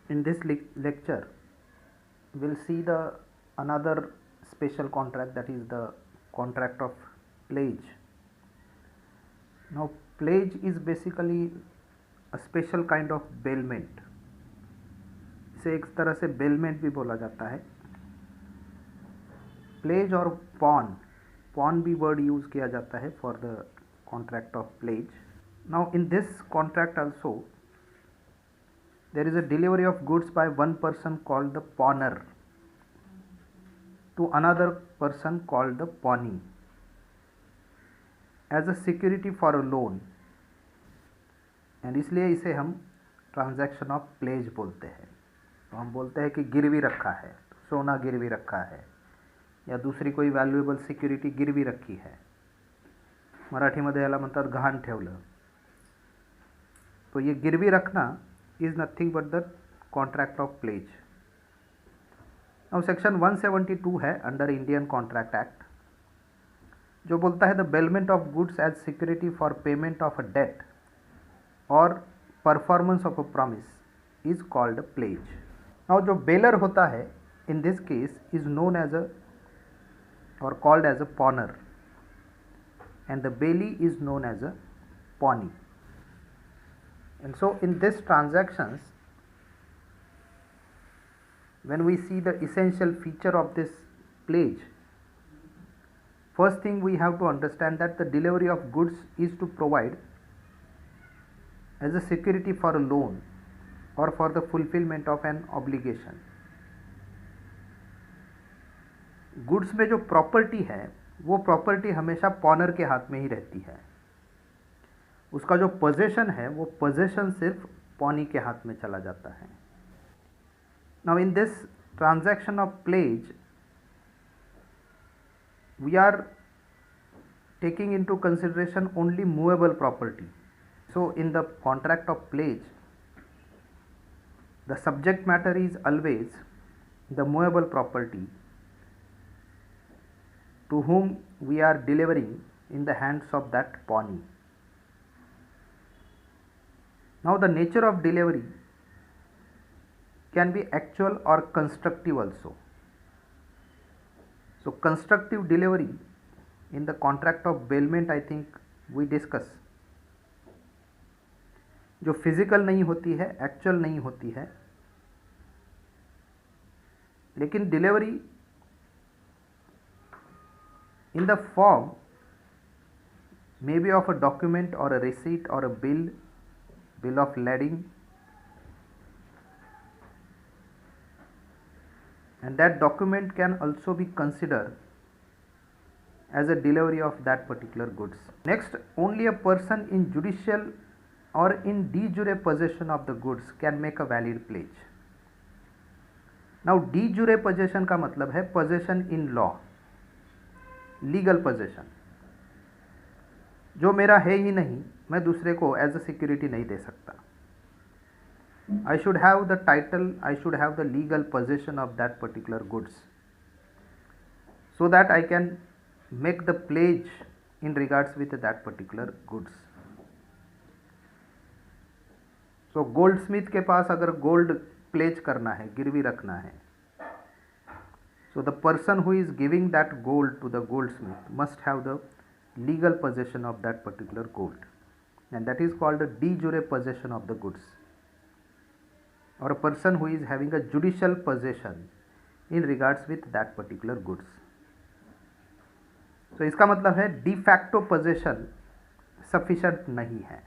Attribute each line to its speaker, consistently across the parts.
Speaker 1: In this lecture we'll see the another special contract, that is the contract of pledge. Now pledge is basically a special kind of bailment. इसे एक तरह से bailment भी बोला जाता है. pledge और pawn भी word use किया जाता है for the contract of pledge. Now in this contract also there is a delivery of goods by one person called the pawner to another person called the pawnee as a security for a loan, and इसलिए इसे हम transaction of pledge बोलते हैं. तो हम बोलते हैं कि गिरवी रखा है, सोना गिरवी रखा है या दुसरी कोई वैल्युएबल सिक्युरिटी गिरवी रखी है. मराठीमध्ये याला म्हणतात गहाण ठेवलं. तो ये गिरवी रखना is nothing but the contract of pledge. Now section 172 है अंडर इंडियन कॉन्ट्रैक्ट एक्ट, जो बोलता है the bailment of goods as security for payment of a debt or performance of a promise is called pledge. Now जो bailor होता है in this case is known as a or called as a pawner and the bailee is known as a pawnee. And so in this transactions, when we see the essential feature of this pledge, first thing we have to understand that the delivery of goods is to provide as a security for a loan or for the fulfillment of an obligation. Goods में जो property है वो property हमेशा पॉनर के हाथ में ही रहती है. उसका जो पोजेशन है वो पोजेशन सिर्फ पॉनी के हाथ में चला जाता है. Now in this transaction of pledge we are taking into consideration only movable property. So in the contract of pledge the subject matter is always the movable property to whom we are delivering in the hands of that pawnee. Now the nature of delivery can be actual or constructive also. So constructive delivery in the contract of bailment I think we discuss, जो physical नहीं होती है, actual नहीं होती है, लेकिन delivery in the form maybe of a document or a receipt or a bill of lading, and that document can also be considered as a delivery of that particular goods. Next, only a person in judicial or in de jure possession of the goods can make a valid pledge. Now de jure possession का मतलब है possession in law, legal possession. जो मेरा है ही नहीं मैं दूसरे को एज अ सिक्योरिटी नहीं दे सकता. I should have the title, I should have the legal possession of that particular goods so that I can make the pledge in regards with that particular goods. So goldsmith के पास अगर gold pledge करना है, गिरवी रखना है, so the person who is giving that gold to the goldsmith must have the legal possession of that particular gold, and that is called a de jure possession of the goods, or a person who is having a judicial possession in regards with that particular goods. So इसका मतलब है de facto possession sufficient नहीं है.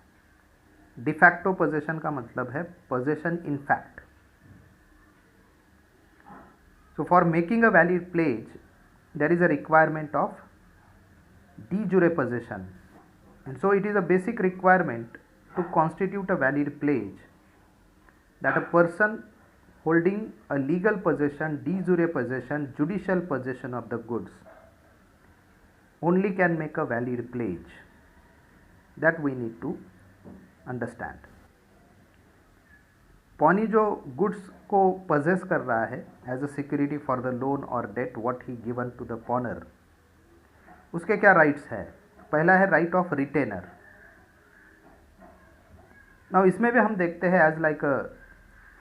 Speaker 1: de facto possession का मतलब है possession in fact. So for making a valid pledge there is a requirement of de jure possession, and so it is a basic requirement to constitute a valid pledge that a person holding a legal possession, de jure possession, judicial possession of the goods only can make a valid pledge. That we need to understand. Pawnee जो गुड्स को possess कर रहा है as a security for the loan or debt what he given to the pawner, उसके क्या rights है. पहला है राइट ऑफ रिटेनर. नाउ इसमें भी हम देखते हैं as like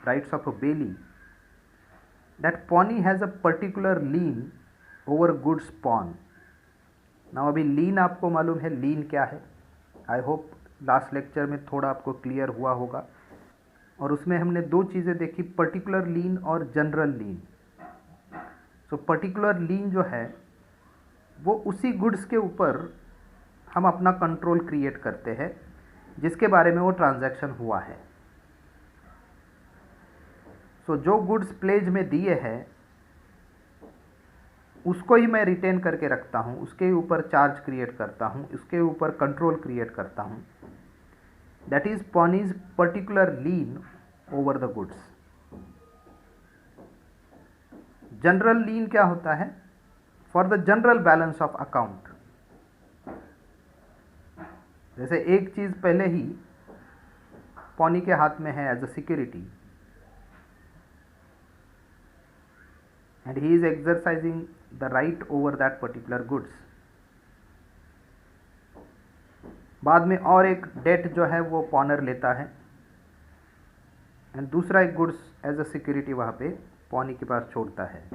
Speaker 1: rights of a bailee, that pawnee has a particular lien over goods pawn. now अभी लीन आपको मालूम है लीन क्या है, आई होप लास्ट लेक्चर में थोड़ा आपको क्लियर हुआ होगा, और उसमें हमने दो चीज़ें देखी, पर्टिकुलर लीन और जनरल लीन। सो पर्टिकुलर लीन जो है वो उसी गुड्स के ऊपर हम अपना कंट्रोल क्रिएट करते हैं जिसके बारे में वो ट्रांजैक्शन हुआ है। सो जो गुड्स प्लेज में दिए हैं उसको ही मैं रिटेन करके रखता हूँ, उसके ऊपर चार्ज क्रिएट करता हूँ, उसके ऊपर कंट्रोल क्रिएट करता हूँ। That is pawnee's particular lien over the goods. General lien क्या होता है? For the general balance of account. जैसे एक चीज पहले ही पॉनी के हाथ में है as a security and he is exercising the right over that particular goods. बाद में और एक डेट जो है वो पॉनर लेता है एंड दूसरा एक गुड्स एज अ सिक्योरिटी वहां पे पॉनी के पास छोड़ता है।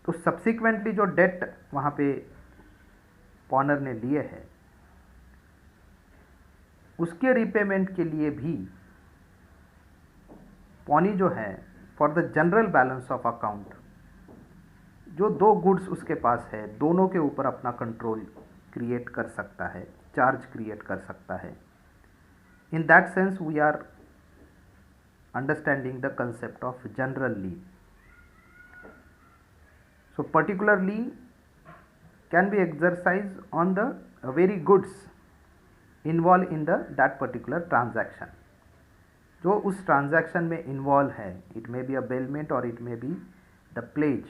Speaker 1: तो सब्सिक्वेंटली जो डेट वहां पे पॉनर ने लिए है उसके रिपेमेंट के लिए भी पॉनी जो है for the general balance of account, जो दो गुड्स उसके पास है दोनों के ऊपर अपना कंट्रोल क्रिएट कर सकता है, चार्ज क्रिएट कर सकता है। In that sense we are understanding the concept of general lien. So particular lien can be exercised on the very goods involved in that particular transaction। जो उस ट्रांजैक्शन में involve है, it may be a bailment or it may be the pledge,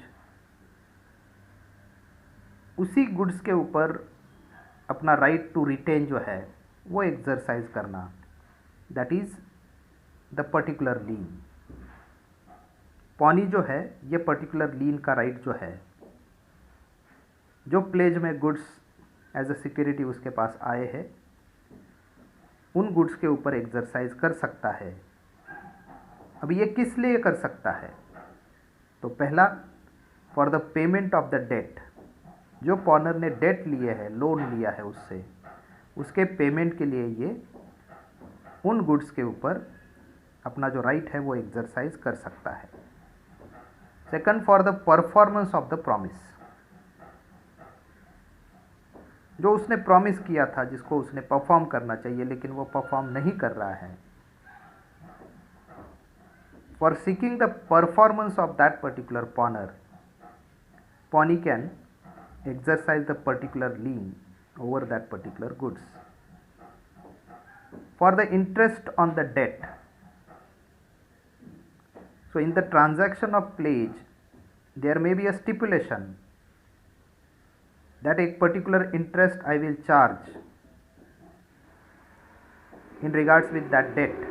Speaker 1: उसी goods के ऊपर अपना right to retain जो है वो एक्सरसाइज करना, that is the particular lean. Pony जो है ये पर्टिकुलर लीन का राइट जो है, जो प्लेज में गुड्स एज अ सिक्योरिटी उसके पास आए हैं उन गुड्स के ऊपर एक्सरसाइज कर सकता है। अब ये किस लिए कर सकता है? तो पहला, for the payment of the debt. जो पॉनर ने डेट लिए है, लोन लिया है उससे, उसके पेमेंट के लिए ये उन गुड्स के ऊपर अपना जो राइट है वो एक्सरसाइज कर सकता है। Second, for the performance of the promise. जो उसने प्रॉमिस किया था, जिसको उसने परफॉर्म करना चाहिए लेकिन वो परफॉर्म नहीं कर रहा है, for seeking the performance of that particular पॉनर, pony can exercise the particular lien over that particular goods. For the interest on the debt, so in the transaction of pledge there may be a stipulation that a particular interest I will charge in regards with that debt,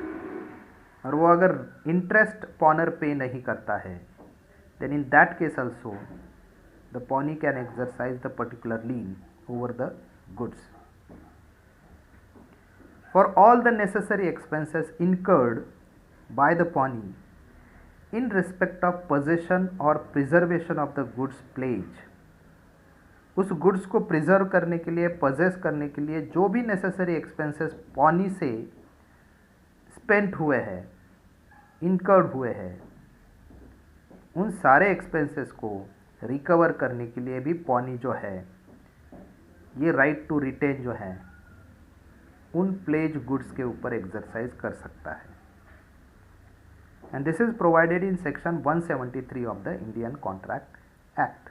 Speaker 1: और वो अगर interest पॉनर पे नहीं करता है, then in that case also the pawnee can exercise the particular lien over the goods. For all the necessary expenses incurred by the pawnee in respect of possession or preservation of the goods pledge, उस goods को preserve करने के लिए, possess करने के लिए जो भी नेसेसरी एक्सपेंसेस पॉनी से स्पेंट हुए हैं, इनकर्ड हुए हैं, उन सारे एक्सपेंसेस को रिकवर करने के लिए भी पॉनी जो है ये राइट टू रिटेन जो है उन प्लेज गुड्स के ऊपर एक्सरसाइज कर सकता है। And this is provided in section 173 of the Indian contract act.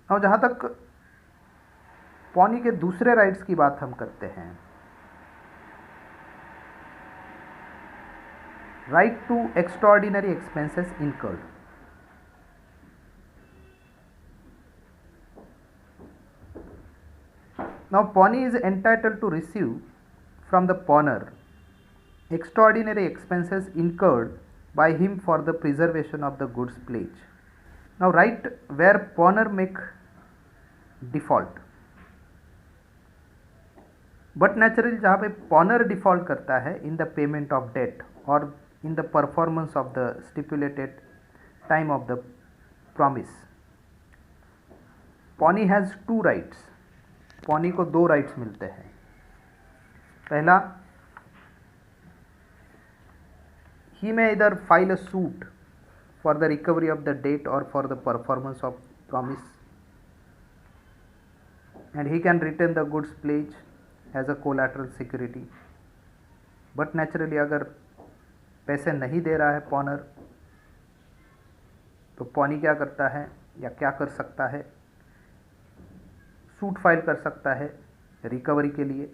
Speaker 1: और जहाँ तक पॉनी के दूसरे राइट्स की बात हम करते हैं, right to extraordinary expenses incurred. Now pawnee is entitled to receive from the pawner extraordinary expenses incurred by him for the preservation of the goods pledge. Now right where pawner make default, but naturally जहाँ पे pawner default करता है in the payment of debt or in the performance of the stipulated time of the promise, pawnee has two rights. Pawnee को दो rights मिलते हैं। पहला, he may either file a suit for the recovery of the debt or for the performance of promise, and he can retain the goods pledge as a collateral security. But naturally अगर पैसे नहीं दे रहा है पॉनर, तो pony क्या करता है या क्या कर सकता है? सूट फाइल कर सकता है रिकवरी के लिए,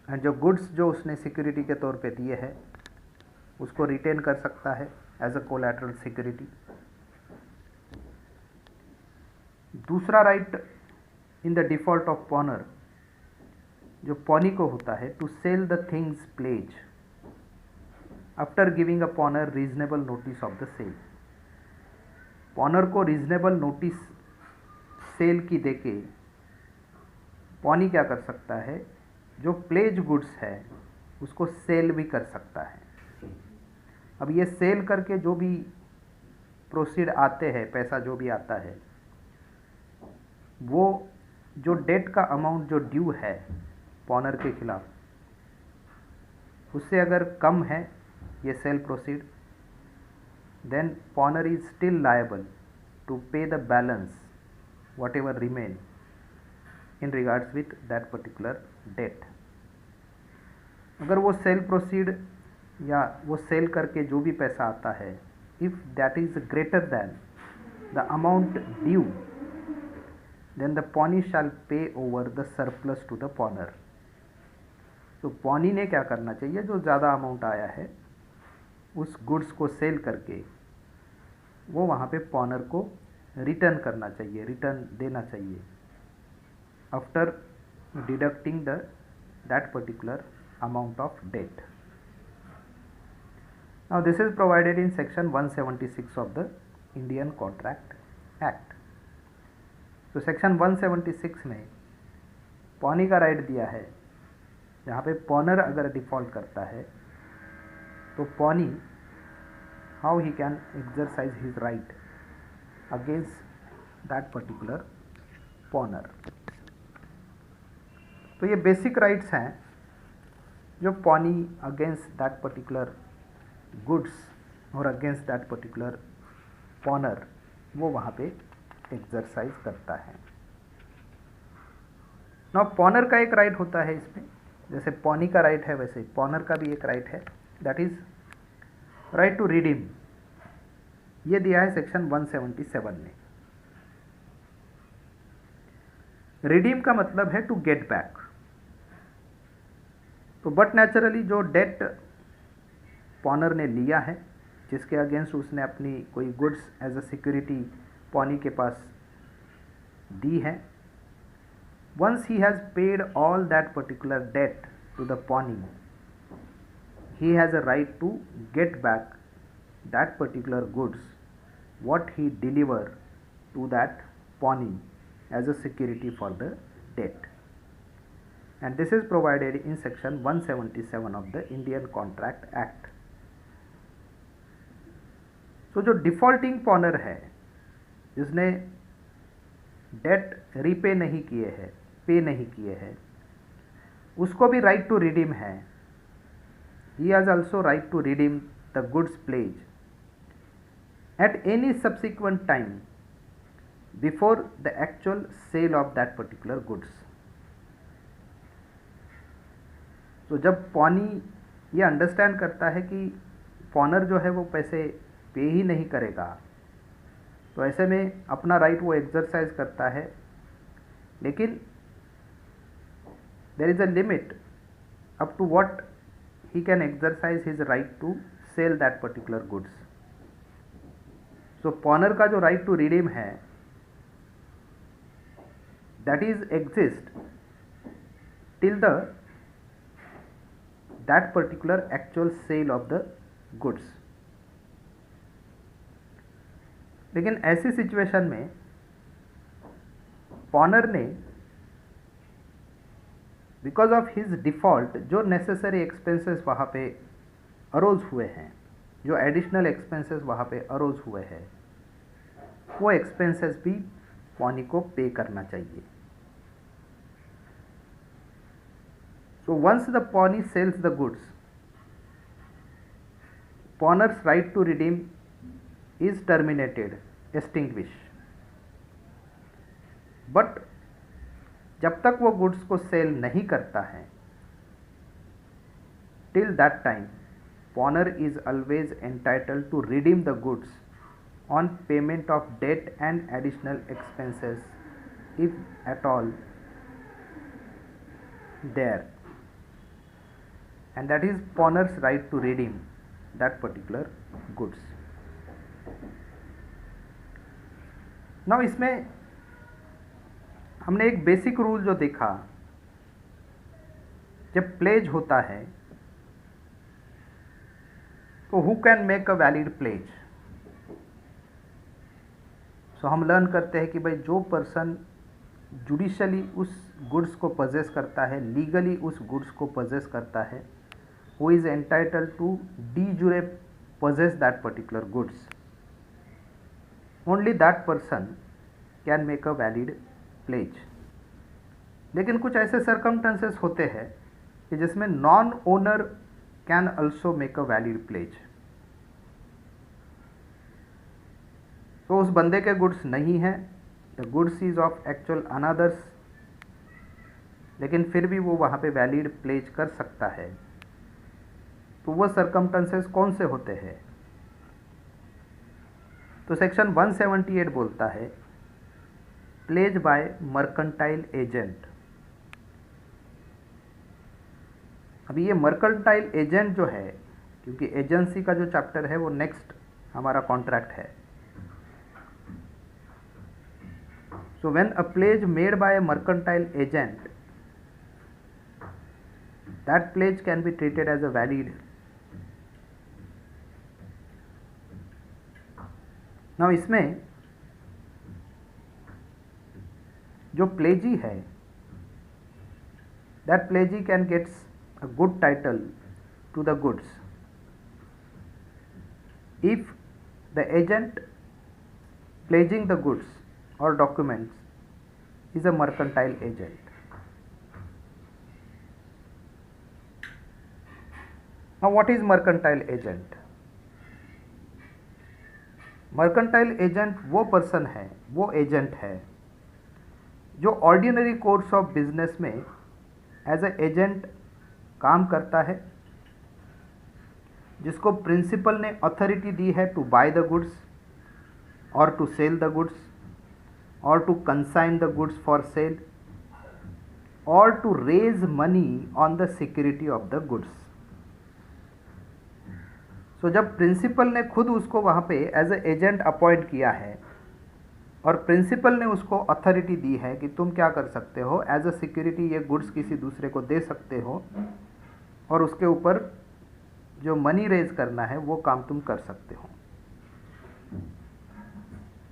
Speaker 1: एंड जो गुड्स जो उसने सिक्योरिटी के तौर पे दिए हैं उसको रिटेन कर सकता है एज अ कोलैटरल सिक्योरिटी। दूसरा right in the default of pawnor जो पॉनी को होता है, to sell the things pledge after giving a pawnor reasonable notice of the sale. Pawnor को रीजनेबल नोटिस सेल की देके पॉनी क्या कर सकता है, जो प्लेज गुड्स है उसको सेल भी कर सकता है। अब ये सेल करके जो भी प्रोसीड आते हैं, पैसा जो भी आता है, वो जो डेट का अमाउंट जो ड्यू है पॉनर के खिलाफ, उससे अगर कम है ये sale proceed, then pawner is still liable to pay the balance whatever remain in regards with that particular debt. अगर वो सेल प्रोसीड या वो सेल करके जो भी पैसा आता है, if that is greater than the amount due, then the pawnee shall pay over the surplus to the pawner. तो पॉनी ने क्या करना चाहिए, जो ज़्यादा अमाउंट आया है उस गुड्स को सेल करके वो वहाँ पे पॉनर को रिटर्न करना चाहिए, रिटर्न देना चाहिए after deducting the that particular amount of debt. Now this is provided in section 176 of the Indian Contract Act. तो सेक्शन 176 में पॉनी का राइट दिया है, जहाँ पे पॉनर अगर डिफॉल्ट करता है तो pony how he can exercise his right against that particular पॉनर। तो ये बेसिक राइट्स हैं जो pony against that particular goods और अगेंस्ट दैट पर्टिकुलर पॉनर वो वहाँ पे एक्सरसाइज करता है। नाउ पॉनर का एक राइट होता है इसमें, जैसे पॉनी का राइट है वैसे पॉनर का भी एक राइट है, that is right to redeem. ये दिया है सेक्शन 177 में। रिडीम का मतलब है टू गेट बैक। तो बट नेचुरली जो डेट पॉनर ने लिया है, जिसके अगेंस्ट उसने अपनी कोई goods as a security pawnee के पास दी है, once he has paid all that particular debt to the pawnee, he has a right to get back that particular goods what he deliver to that pawnee as a security for the debt, and this is provided in section 177 of the Indian Contract Act. So जो defaulting पॉनर है, जिसने date repay नहीं किए हैं, पे नहीं किए हैं, उसको भी राइट टू रिडीम है। He has also right to redeem the goods pledge at any subsequent time before the actual sale of that particular goods. तो जब पॉनी ये अंडरस्टैंड करता है कि पॉनर जो है वो पैसे पे ही नहीं करेगा, तो ऐसे में अपना राइट वो एक्सरसाइज करता है, लेकिन there is a limit up to what he can exercise his right to sell that particular goods. So पॉनर का जो right to redeem है, that is exist till the that particular actual sale of the goods. लेकिन ऐसी situation में पॉनर ने because of his default जो necessary expenses वहाँ पे अरोज हुए हैं, जो एडिशनल एक्सपेंसेस वहाँ पे अरोज हुए हैं, वो एक्सपेंसेस भी पॉनी को पे करना चाहिए. So once the pawnee sells the goods, pawner's right to redeem is terminated, extinguished. But जब तक वो गुड्स को सेल नहीं करता है, till that time pawner is always entitled to redeem the goods on payment of debt and additional expenses if at all there, and that is pawner's right to redeem that particular goods. Now इसमें हमने एक basic rule जो देखा, जब pledge होता है तो who can make a valid pledge. So हम लर्न करते हैं कि भाई जो पर्सन जुडिशली उस गुड्स को पजेस करता है, लीगली उस गुड्स को पजेस करता है, who is entitled to de jure possess that particular goods, only that person can make a valid pledge. लेकिन कुछ ऐसे सर्कमस्टेंसेस होते हैं कि जिसमें non owner can also make a valid pledge. तो उस बंदे के गुड्स नहीं हैं, the goods is of actual another's, लेकिन फिर भी वो वहाँ पे वैलिड प्लेज कर सकता है. तो वो सर्कमस्टेंसेस कौन से होते हैं? तो सेक्शन 178 बोलता है प्लेज बाय मर्केंटाइल एजेंट. अभी ये मर्केंटाइल एजेंट जो है, क्योंकि एजेंसी का जो चैप्टर है वो नेक्स्ट हमारा कॉन्ट्रैक्ट है. So when a pledge made by a mercantile agent, that pledge can be treated as a valid. Now इसमें जो प्लेजी है, that pledgee can gets a good title to the goods if the agent pledging the goods or documents is a mercantile agent. Now what is mercantile agent? Mercantile agent वो person है, वो agent है जो ordinary course of business में as a agent काम करता है, जिसको प्रिंसिपल ने अथॉरिटी दी है to buy the goods or to sell the goods or to consign the goods for sale or to raise money on the security of the goods. So जब principal ने खुद उसको वहाँ पे एज ए एजेंट अपॉइंट किया है और principal ने उसको अथॉरिटी दी है कि तुम क्या कर सकते हो, एज ए सिक्योरिटी ये गुड्स किसी दूसरे को दे सकते हो और उसके ऊपर जो मनी रेज करना है वो काम तुम कर सकते हो.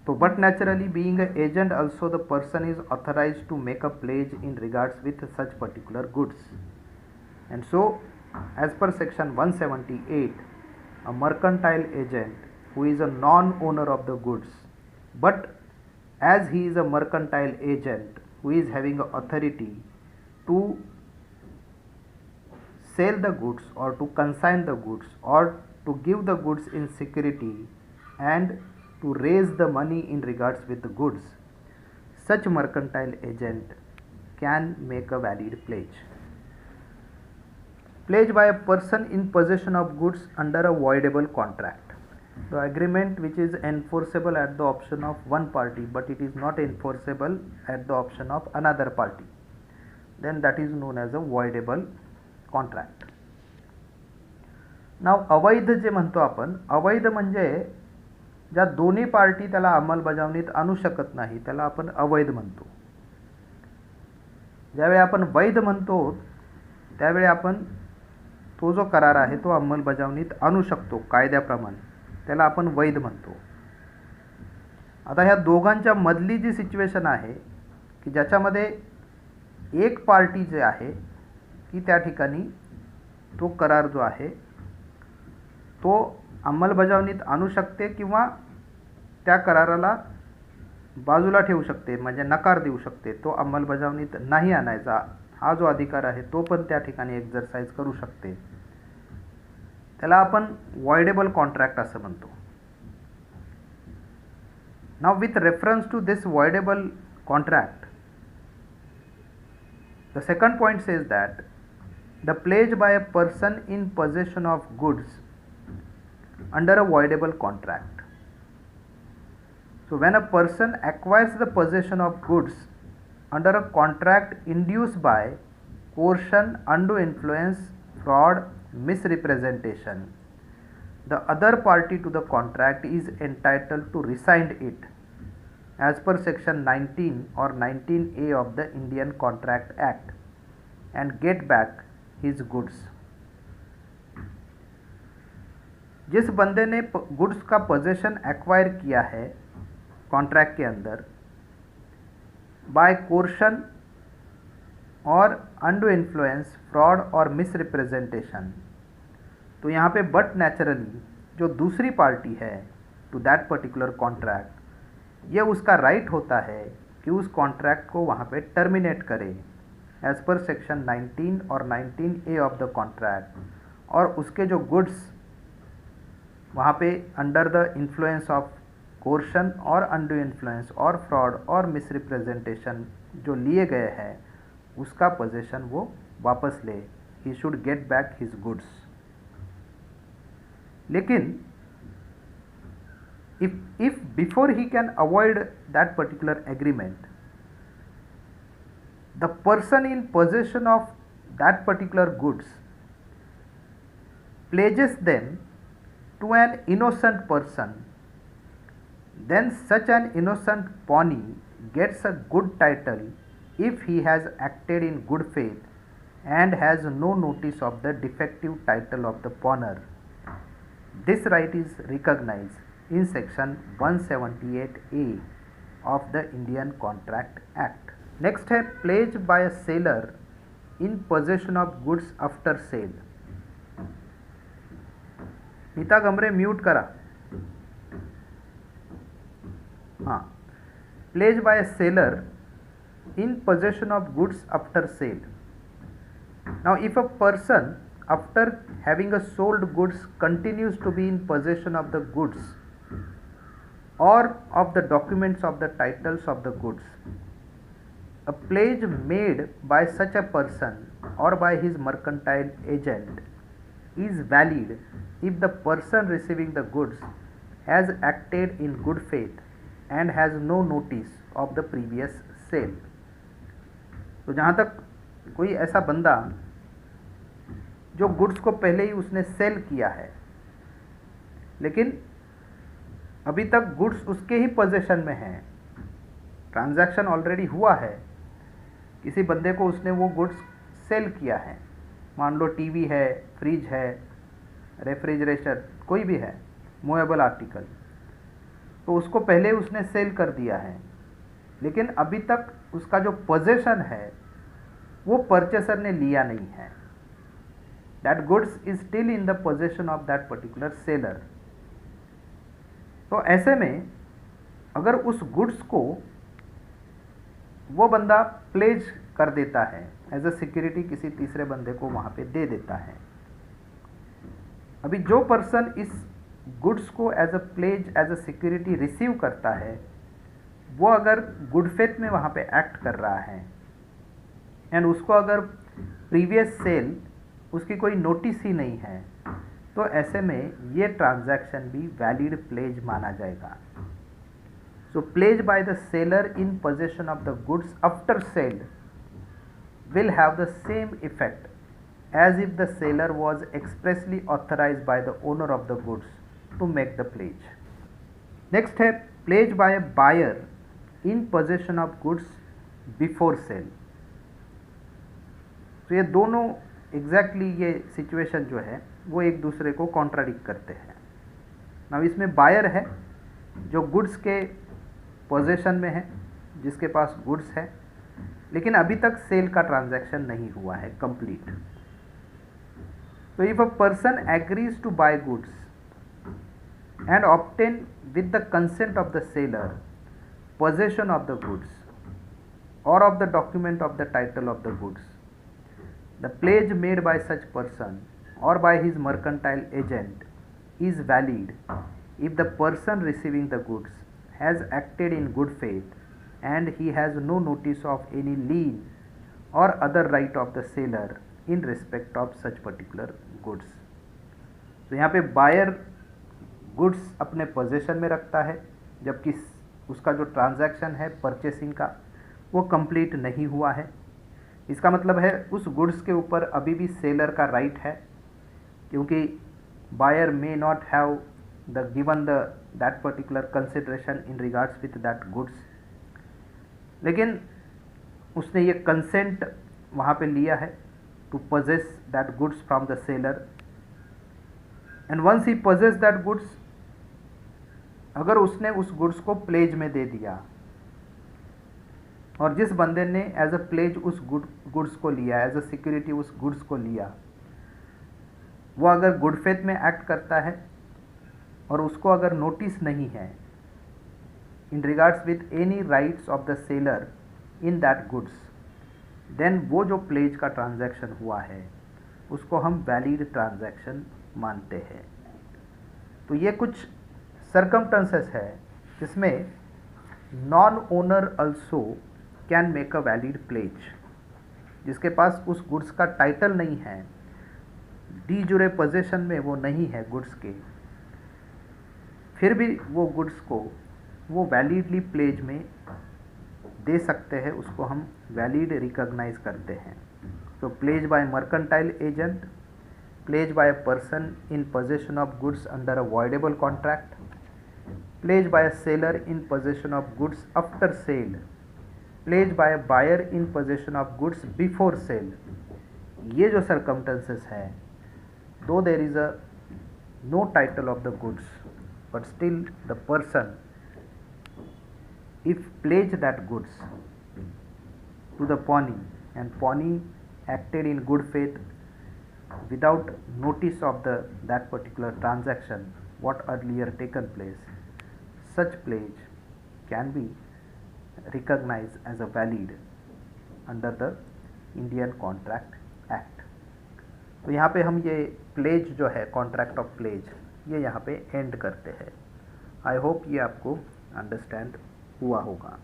Speaker 1: तो but naturally being a agent also the person is authorised to make a pledge in regards with such particular goods. And so as per section 178, a mercantile agent who is a non-owner of the goods, but as he is a mercantile agent who is having authority to sell the goods or to consign the goods or to give the goods in security and to raise the money in regards with the goods, such mercantile agent can make a valid pledge. Pledge by a person in possession of goods under a voidable contract. The agreement which is enforceable at the option of one party but it is not enforceable at the option of another party, then that is known as a voidable contract. Now अवैध जे म्हणतो आपण, अवैध म्हणजे ज्या दोन्ही party त्याला अंमलबजावणीत आणू शकत नाही त्याला आपण अवैध म्हणतो. ज्यावेळी आपण वैध म्हणतो त्यावेळी आपण तो जो करार आहे तो अंमलबजावणीत आणू शकतो कायद्याप्रमाणे, त्याला आपण वैध म्हणतो. आता ह्या दोघांच्या मधली जी सिच्युएशन आहे की ज्याच्यामध्ये एक पार्टी जे आहे की त्या ठिकाणी तो करार जो आहे तो अंमलबजावणीत आणू शकते किंवा त्या कराराला बाजूला ठेवू शकते, म्हणजे नकार देऊ शकते. तो अंमलबजावणीत नाही आणायचा हा जो अधिकार आहे तो पण त्या ठिकाणी एक्झरसाइज करू शकते. त्याला आपण वॉइडेबल कॉन्ट्रॅक्ट असं म्हणतो. Now with reference to this voidable contract, the second point says that the pledge by a person in possession of goods under a voidable contract. So when a person acquires the possession of goods under a contract induced by coercion, undue influence, fraud, misrepresentation, the other party to the contract is entitled to rescind it as per section 19 or 19A of the Indian Contract Act and get back his goods. जिस बंदे ने goods का possession acquire किया है contract के अंदर bye coercion और undo influence, fraud और मिसरिप्रेजेंटेशन, तो यहाँ पे बट नेचुरली जो दूसरी पार्टी है टू दैट पर्टिकुलर कॉन्ट्रैक्ट, ये उसका राइट होता है कि उस कॉन्ट्रैक्ट को वहाँ पे टर्मिनेट करे एज पर सेक्शन 19 और 19A ऑफ द कॉन्ट्रैक्ट, और उसके जो गुड्स वहाँ पे under the influence of coercion और अनडू इन्फ्लुएंस और फ्रॉड और मिसरिप्रेजेंटेशन जो लिए गए हैं उसका पोजेशन वो वापस ले. He should get back his goods. लेकिन if before he can avoid that particular agreement, the person in possession of that particular goods pledges them to an innocent person, then such an innocent pawnee gets a good title if he has acted in good faith and has no notice of the defective title of the pawner. This right is recognized in section 178A of the Indian Contract Act. Next है pledge by a seller in possession of goods after sale. Nita कमरे mute करा. हाँ, pledge by a seller in possession of goods after sale. Now if a person after having a sold goods continues to be in possession of the goods or of the documents of the titles of the goods, a pledge made by such a person or by his mercantile agent is valid if the person receiving the goods has acted in good faith and has no notice of the previous sale. तो जहाँ तक कोई ऐसा बंदा जो गुड्स को पहले ही उसने सेल किया है लेकिन अभी तक गुड्स उसके ही पोजेशन में हैं, ट्रांजैक्शन ऑलरेडी हुआ है, किसी बंदे को उसने वो गुड्स सेल किया है, मान लो टीवी है, फ्रिज है, रेफ्रिजरेटर, कोई भी है मूवेबल आर्टिकल, तो उसको पहले उसने सेल कर दिया है, लेकिन अभी तक उसका जो पोजेशन है वो परचेसर ने लिया नहीं है. That goods is still in the possession of that particular seller. तो ऐसे में अगर उस गुड्स को वो बंदा प्लेज कर देता है एज अ सिक्योरिटी, किसी तीसरे बंदे को वहाँ पे दे देता है, अभी जो पर्सन इस गुड्स को as a pledge, as a security receive करता है, वो अगर गुड फेथ में वहाँ पे एक्ट कर रहा है एंड उसको अगर प्रीवियस सेल उसकी कोई नोटिस ही नहीं है, तो ऐसे में ये ट्रांजैक्शन भी वैलिड प्लेज माना जाएगा. So pledge by the seller in possession of the goods after sale will have the same effect as if the seller was expressly authorized by the owner of the goods to make the pledge. Next है pledge by a buyer in possession of goods before sale. तो ये दोनों exactly ये situation जो है वो एक दूसरे को कॉन्ट्राडिक्ट करते हैं. अब इसमें बायर है जो गुड्स के पोजेशन में है, जिसके पास गुड्स है, लेकिन अभी तक सेल का ट्रांजैक्शन नहीं हुआ है कंप्लीट। तो if a person agrees to buy goods and obtain with the consent of the seller possession of the goods or of the document of the title of the goods, the pledge made by such person or by his mercantile agent is valid if the person receiving the goods has acted in good faith and he has no notice of any lien or other right of the seller in respect of such particular goods। तो यहाँ पे buyer goods अपने possession में रखता है, जबकि उसका जो ट्रांजैक्शन है परचेसिंग का वो कंप्लीट नहीं हुआ है। इसका मतलब है उस गुड्स के ऊपर अभी भी सेलर का राइट है, क्योंकि buyer may not have the given the that particular consideration in regards with that goods, लेकिन उसने ये कंसेंट वहाँ पे लिया है to possess that goods from the seller, and once he possess that goods, अगर उसने उस गुड्स को प्लेज में दे दिया और जिस बंदे ने एज अ प्लेज उस गुड्स को लिया, एज अ सिक्योरिटी उस गुड्स को लिया, वो अगर गुड फेथ में एक्ट करता है और उसको अगर नोटिस नहीं है in regards with any rights of the seller in that goods, then वो जो प्लेज का ट्रांजैक्शन हुआ है उसको हम वैलिड ट्रांजैक्शन मानते हैं। तो ये कुछ सर्कमस्टेंसेस है जिसमें non owner also can make a valid pledge. जिसके पास उस गुड्स का टाइटल नहीं है, डी जुरे पोजेशन में वो नहीं है गुड्स के, फिर भी वो गुड्स को वो वैलिडली प्लेज में दे सकते हैं, उसको हम वैलिड रिकॉग्नाइज करते हैं। तो pledge by mercantile agent, pledge by a person in possession of goods under a voidable contract, pledged by a seller in possession of goods after sale, pledged by a buyer in possession of goods before sale। ये जो circumstances है, though there is a no title of the goods, but still the person if pledged that goods to the pawnee and pawnee acted in good faith without notice of that particular transaction what earlier taken place, such pledge can be recognized as a valid under the Indian Contract Act। तो यहाँ पे हम ये pledge जो है, contract of pledge, ये यहाँ पे एंड करते हैं। आई होप ये आपको अंडरस्टैंड हुआ होगा।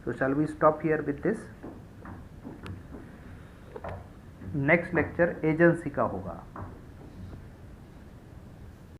Speaker 1: So shall we stop here with this. Next lecture agency का होगा।